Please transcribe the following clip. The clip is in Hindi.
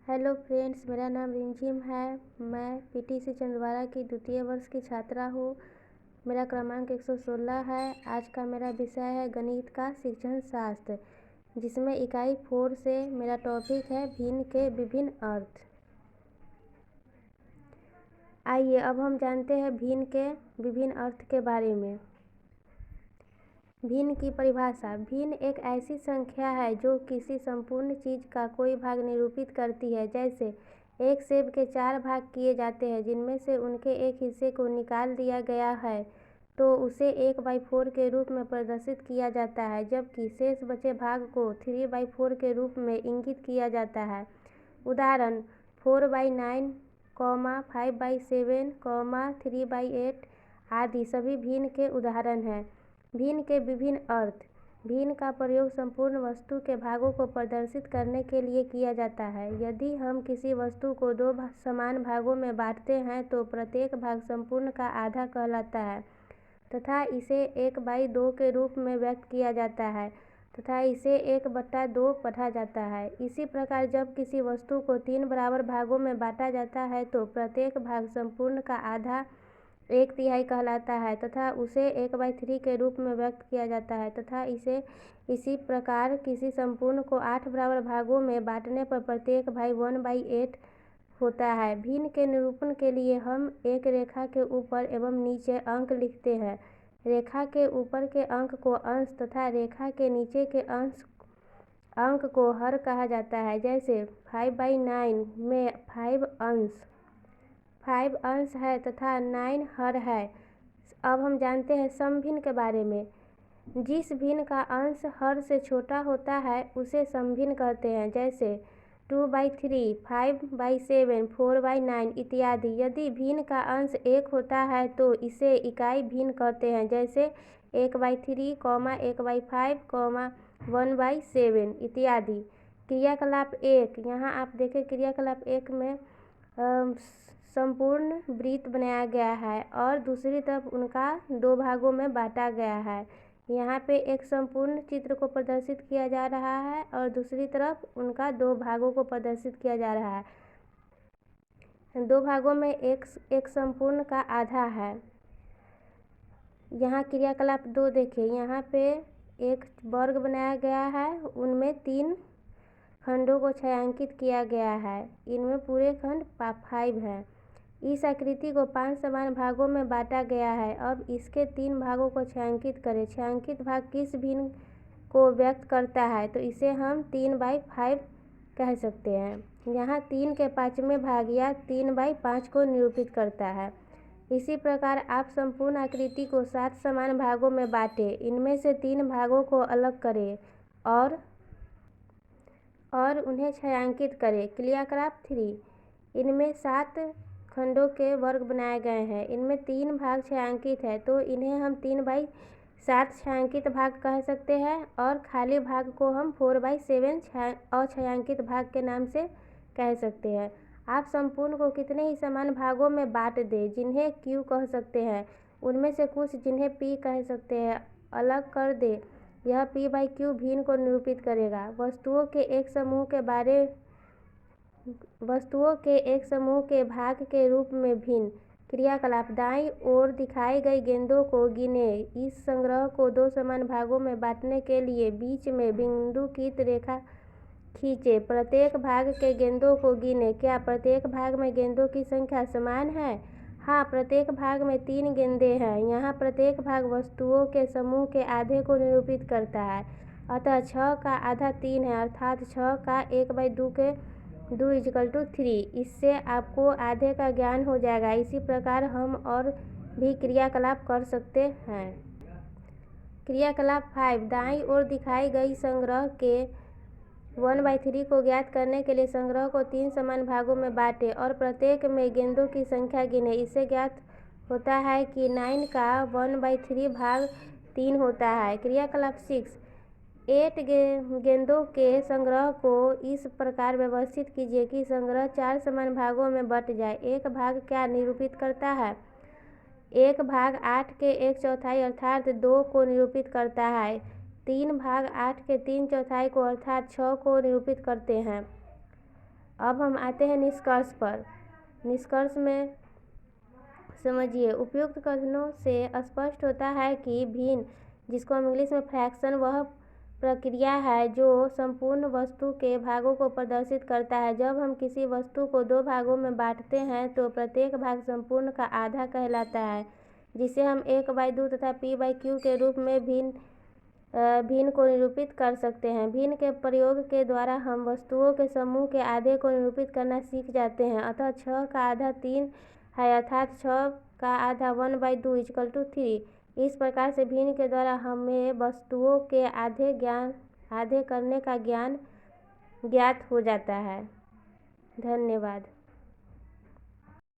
हेलो फ्रेंड्स, मेरा नाम रिमझिम है। मैं पीटीसी चंदवारा की द्वितीय वर्ष की छात्रा हूँ। मेरा क्रमांक 116 है। आज का मेरा विषय है गणित का शिक्षण शास्त्र, जिसमें इकाई 4 से मेरा टॉपिक है भिन्न के विभिन्न अर्थ। आइए अब हम जानते हैं भिन्न के विभिन्न अर्थ के बारे में। भिन्न की परिभाषा। भिन्न एक ऐसी संख्या है जो किसी संपूर्ण चीज का कोई भाग निरूपित करती है। जैसे एक सेब के 4 भाग किए जाते हैं, जिनमें से उनके एक हिस्से को निकाल दिया गया है, तो उसे 1/4 के रूप में प्रदर्शित किया जाता है, जबकि शेष बचे भाग को 3/4 के रूप में इंगित किया जाता है। उदाहरण 4/9, 5/7, 3/8 आदि सभी भिन्न के उदाहरण हैं। भिन्न के विभिन्न अर्थ। भिन्न का प्रयोग संपूर्ण वस्तु के भागों को प्रदर्शित करने के लिए किया जाता है। यदि हम किसी वस्तु को 2 समान भागों में बांटते हैं तो प्रत्येक भाग संपूर्ण का आधा कहलाता है तथा इसे 1/2 के रूप में व्यक्त किया जाता है तथा इसे 1/2 पढ़ा जाता है। इसी प्रकार जब किसी वस्तु को 3 बराबर भागों में बांटा जाता है तो प्रत्येक भाग संपूर्ण का आधा 1/3 कहलाता है तथा उसे 1/3 के रूप में व्यक्त किया जाता है तथा इसी प्रकार किसी संपूर्ण को 8 बराबर भागों में बांटने पर प्रत्येक भाग 1/8 होता है। भिन्न के निरूपण के लिए हम एक रेखा के ऊपर एवं नीचे अंक लिखते हैं। रेखा के ऊपर के अंक को अंश तथा रेखा के नीचे के अंक को हर कहा जाता है। जैसे 5/9 में 5 अंश है तथा 9 हर है। अब हम जानते हैं समभिन्न के बारे में। जिस भिन्न का अंश हर से छोटा होता है उसे समभिन्न कहते हैं। जैसे 2/3, 5/7, 4/9 इत्यादि। यदि भिन्न का अंश 1 होता है तो इसे इकाई भिन्न कहते हैं। जैसे 1/3, 1/5, 1/7 इत्यादि। क्रियाकलाप 1। यहाँ आप देखें क्रियाकलाप 1 में संपूर्ण वृत्त बनाया गया है और दूसरी तरफ उनका 2 भागों में बांटा गया है। यहाँ पे एक संपूर्ण चित्र को प्रदर्शित किया जा रहा है और दूसरी तरफ उनका 2 भागों को प्रदर्शित किया जा रहा है। 2 भागों में एक संपूर्ण का आधा है। यहाँ क्रियाकलाप 2 देखें। यहाँ पे एक वर्ग बनाया गया है, उनमें 3 खंडों को छायांकित किया गया है। इनमें पूरे खंड 5 हैं। इस आकृति को 5 समान भागों में बांटा गया है। अब इसके 3 भागों को छायांकित करें। छायांकित भाग किस भिन्न को व्यक्त करता है तो इसे हम 3/5 कह सकते हैं। यहाँ 3 के 5वें भाग या 3/5 को निरूपित करता है। इसी प्रकार आप संपूर्ण आकृति को 7 समान भागों में बांटें। इनमें से 3 भागों को अलग करें और उन्हें छायांकित करें। क्रियाकलाप 3। इनमें 7 खंडों के वर्ग बनाए गए हैं। इनमें 3 भाग छायांकित है तो इन्हें हम 3/7 छायांकित भाग कह सकते हैं और खाली भाग को हम 4/7 अछायांकित भाग के नाम से कह सकते हैं। आप संपूर्ण को कितने ही समान भागों में बांट दें, जिन्हें Q कह सकते हैं। उनमें से कुछ जिन्हें P कह सकते हैं अलग कर दें। यह P/Q भिन्न को निरूपित करेगा। वस्तुओं के एक समूह के भाग के रूप में भिन्न। क्रियाकलाप दाईं ओर दिखाई गई गेंदों को गिनें। इस संग्रह को 2 समान भागों में बांटने के लिए बीच में बिंदुकीत रेखा खींचे। प्रत्येक भाग के गेंदों को गिनें। क्या प्रत्येक भाग में गेंदों की संख्या समान है? हाँ, प्रत्येक भाग में 3 गेंदें हैं। यहाँ प्रत्येक भाग वस्तुओं के समूह के आधे को निरूपित करता है। अतः 6 का आधा 3 है, अर्थात 6 का 1/2 के 2 = 3। इससे आपको आधे का ज्ञान हो जाएगा। इसी प्रकार हम और भी क्रियाकलाप कर सकते हैं। क्रियाकलाप 5। दाईं ओर दिखाई गई संग्रह के 1/3 को ज्ञात करने के लिए संग्रह को 3 समान भागों में बांटें और प्रत्येक में गेंदों की संख्या गिनें। इससे ज्ञात होता है कि 9 का 1/3 भाग 3 होता है। क्रियाकलाप 6। 8 गेंदों के संग्रह को इस प्रकार व्यवस्थित कीजिए कि संग्रह 4 समान भागों में बंट जाए। एक भाग क्या निरूपित करता है? एक भाग 8 के 1/4 अर्थात 2 को निरूपित करता है। 3 भाग 8 के 3/4 को अर्थात 6 को निरूपित करते हैं। अब हम आते हैं निष्कर्ष पर। निष्कर्ष में समझिए, उपयुक्त कथनों से स्पष्ट होता है कि भिन्न, जिसको हम इंग्लिश में फ्रैक्शन, वह प्रक्रिया है जो संपूर्ण वस्तु के भागों को प्रदर्शित करता है। जब हम किसी वस्तु को दो भागों में बांटते हैं तो प्रत्येक भाग संपूर्ण का आधा कहलाता है, जिसे हम 1/2 तथा p/q के रूप में भिन्न को निरूपित कर सकते हैं। भिन्न के प्रयोग के द्वारा हम वस्तुओं के समूह के आधे को निरूपित करना सीख जाते हैं। अतः 6 का आधा 3 है, अर्थात 6 का आधा 1/2 = 3। इस प्रकार से भिन्न के द्वारा हमें वस्तुओं के आधे करने का ज्ञान ज्ञात हो जाता है। धन्यवाद।